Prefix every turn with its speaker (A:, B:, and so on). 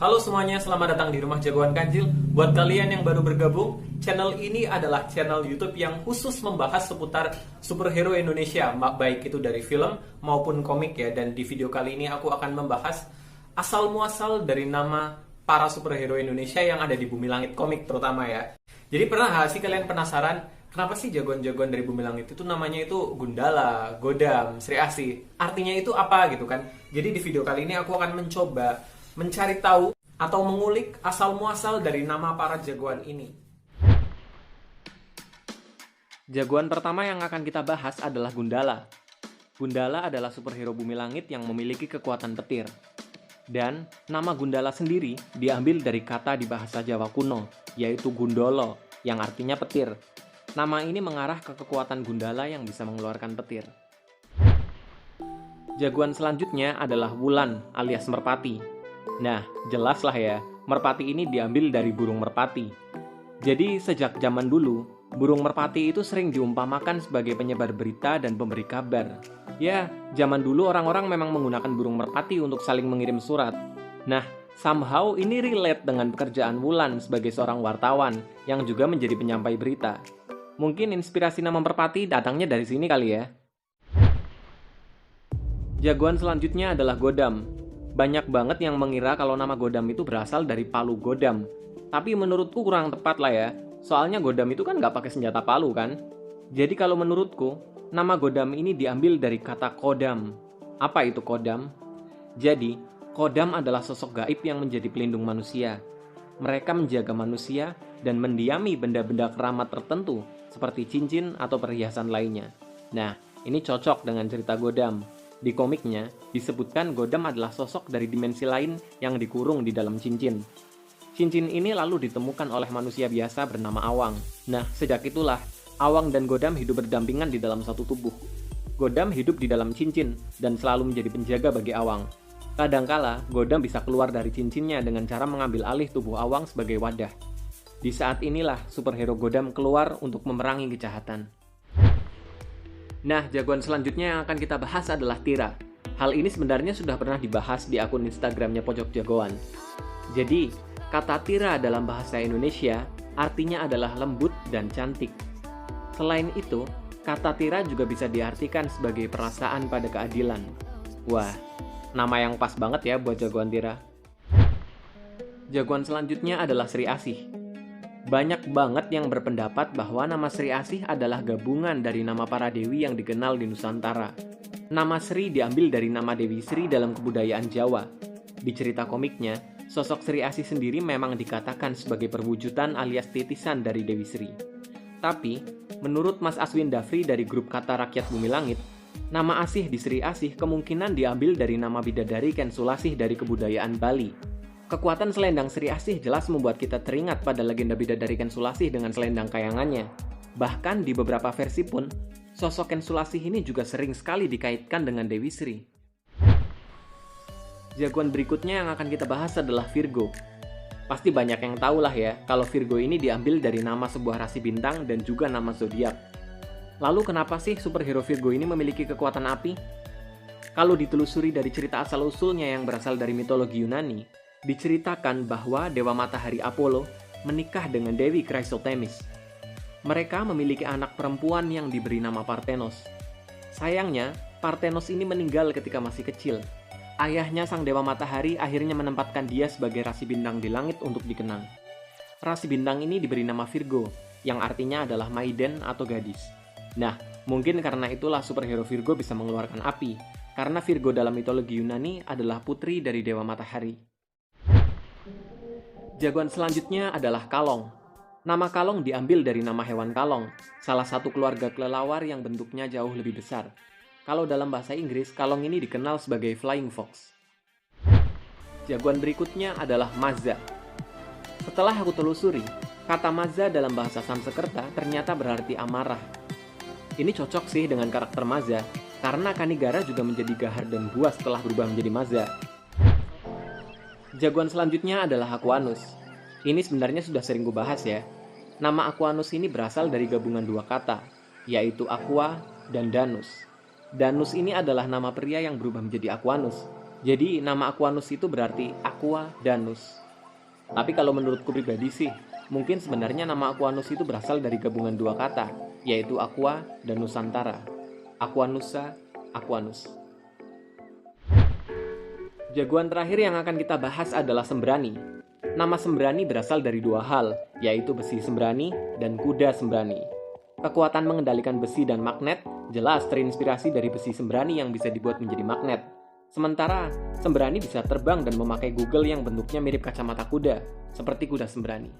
A: Halo semuanya, selamat datang di Rumah Jagoan Kancil. Buat kalian yang baru bergabung, channel ini adalah channel YouTube yang khusus membahas seputar superhero Indonesia, baik itu dari film maupun komik ya. Dan di video kali ini aku akan membahas asal-muasal dari nama para superhero Indonesia yang ada di Bumi Langit komik terutama ya. Jadi pernah nggak sih kalian penasaran kenapa sih jagoan-jagoan dari Bumi Langit itu namanya itu Gundala, Godam, Sri Asih? Artinya itu apa gitu kan? Jadi di video kali ini aku akan mencoba mencari tahu atau mengulik asal-muasal dari nama para jagoan ini.
B: Jagoan pertama yang akan kita bahas adalah Gundala. Gundala adalah superhero Bumi Langit yang memiliki kekuatan petir. Dan nama Gundala sendiri diambil dari kata di bahasa Jawa kuno, yaitu Gundolo, yang artinya petir. Nama ini mengarah ke kekuatan Gundala yang bisa mengeluarkan petir. Jagoan selanjutnya adalah Wulan alias Merpati. Nah, jelaslah ya, merpati ini diambil dari burung merpati. Jadi, sejak zaman dulu, burung merpati itu sering diumpamakan sebagai penyebar berita dan pemberi kabar. Ya, zaman dulu orang-orang memang menggunakan burung merpati untuk saling mengirim surat. Nah, somehow ini relate dengan pekerjaan Wulan sebagai seorang wartawan yang juga menjadi penyampai berita. Mungkin inspirasi nama merpati datangnya dari sini kali ya. Jagoan selanjutnya adalah Godam. Banyak banget yang mengira kalau nama Godam itu berasal dari palu Godam. Tapi menurutku kurang tepat lah ya. Soalnya Godam itu kan nggak pakai senjata palu kan. Jadi kalau menurutku, nama Godam ini diambil dari kata Kodam. Apa itu Kodam? Jadi, Kodam adalah sosok gaib yang menjadi pelindung manusia. Mereka menjaga manusia dan mendiami benda-benda keramat tertentu seperti cincin atau perhiasan lainnya. Nah, ini cocok dengan cerita Godam. Di komiknya, disebutkan Godam adalah sosok dari dimensi lain yang dikurung di dalam cincin. Cincin ini lalu ditemukan oleh manusia biasa bernama Awang. Nah, sejak itulah, Awang dan Godam hidup berdampingan di dalam satu tubuh. Godam hidup di dalam cincin dan selalu menjadi penjaga bagi Awang. Kadangkala, Godam bisa keluar dari cincinnya dengan cara mengambil alih tubuh Awang sebagai wadah. Di saat inilah superhero Godam keluar untuk memerangi kejahatan. Nah, jagoan selanjutnya yang akan kita bahas adalah Tira. Hal ini sebenarnya sudah pernah dibahas di akun Instagramnya Pojok Jagoan. Jadi, kata Tira dalam bahasa Indonesia artinya adalah lembut dan cantik. Selain itu, kata Tira juga bisa diartikan sebagai perasaan pada keadilan. Wah, nama yang pas banget ya buat jagoan Tira. Jagoan selanjutnya adalah Sri Asih. Banyak banget yang berpendapat bahwa nama Sri Asih adalah gabungan dari nama para dewi yang dikenal di Nusantara. Nama Sri diambil dari nama Dewi Sri dalam kebudayaan Jawa. Di cerita komiknya, sosok Sri Asih sendiri memang dikatakan sebagai perwujudan alias titisan dari Dewi Sri. Tapi, menurut Mas Aswin Dafri dari grup Kata Rakyat Bumi Langit, nama Asih di Sri Asih kemungkinan diambil dari nama bidadari Ken Sulasih dari kebudayaan Bali. Kekuatan selendang Sri Asih jelas membuat kita teringat pada legenda bidadari Ken Sulasih dengan selendang kayangannya. Bahkan di beberapa versi pun, sosok Ken Sulasih ini juga sering sekali dikaitkan dengan Dewi Sri. Jagoan berikutnya yang akan kita bahas adalah Virgo. Pasti banyak yang tahu lah ya, kalau Virgo ini diambil dari nama sebuah rasi bintang dan juga nama zodiak. Lalu kenapa sih superhero Virgo ini memiliki kekuatan api? Kalau ditelusuri dari cerita asal-usulnya yang berasal dari mitologi Yunani, diceritakan bahwa Dewa Matahari Apollo menikah dengan Dewi Chrysothemis. Mereka memiliki anak perempuan yang diberi nama Parthenos. Sayangnya, Parthenos ini meninggal ketika masih kecil. Ayahnya sang Dewa Matahari akhirnya menempatkan dia sebagai rasi bintang di langit untuk dikenang. Rasi bintang ini diberi nama Virgo, yang artinya adalah maiden atau gadis. Nah, mungkin karena itulah superhero Virgo bisa mengeluarkan api, karena Virgo dalam mitologi Yunani adalah putri dari Dewa Matahari. Jagoan selanjutnya adalah Kalong. Nama Kalong diambil dari nama hewan kalong, salah satu keluarga kelelawar yang bentuknya jauh lebih besar. Kalau dalam bahasa Inggris, Kalong ini dikenal sebagai Flying Fox. Jagoan berikutnya adalah Mazza. Setelah aku telusuri, kata Mazza dalam bahasa Sanskerta ternyata berarti amarah. Ini cocok sih dengan karakter Mazza, karena Kanigara juga menjadi gahar dan buas setelah berubah menjadi Mazza. Jagoan selanjutnya adalah Aquanus. Ini sebenarnya sudah sering gue bahas ya. Nama Aquanus ini berasal dari gabungan dua kata, yaitu Aqua dan Danus. Danus ini adalah nama pria yang berubah menjadi Aquanus. Jadi nama Aquanus itu berarti Aqua Danus. Tapi kalau menurutku pribadi sih, mungkin sebenarnya nama Aquanus itu berasal dari gabungan dua kata, yaitu Aqua dan Nusantara. Aquanusa, Aquanus. Jagoan terakhir yang akan kita bahas adalah Sembrani. Nama Sembrani berasal dari dua hal, yaitu besi Sembrani dan kuda Sembrani. Kekuatan mengendalikan besi dan magnet jelas terinspirasi dari besi Sembrani yang bisa dibuat menjadi magnet. Sementara, Sembrani bisa terbang dan memakai Google yang bentuknya mirip kacamata kuda, seperti kuda Sembrani.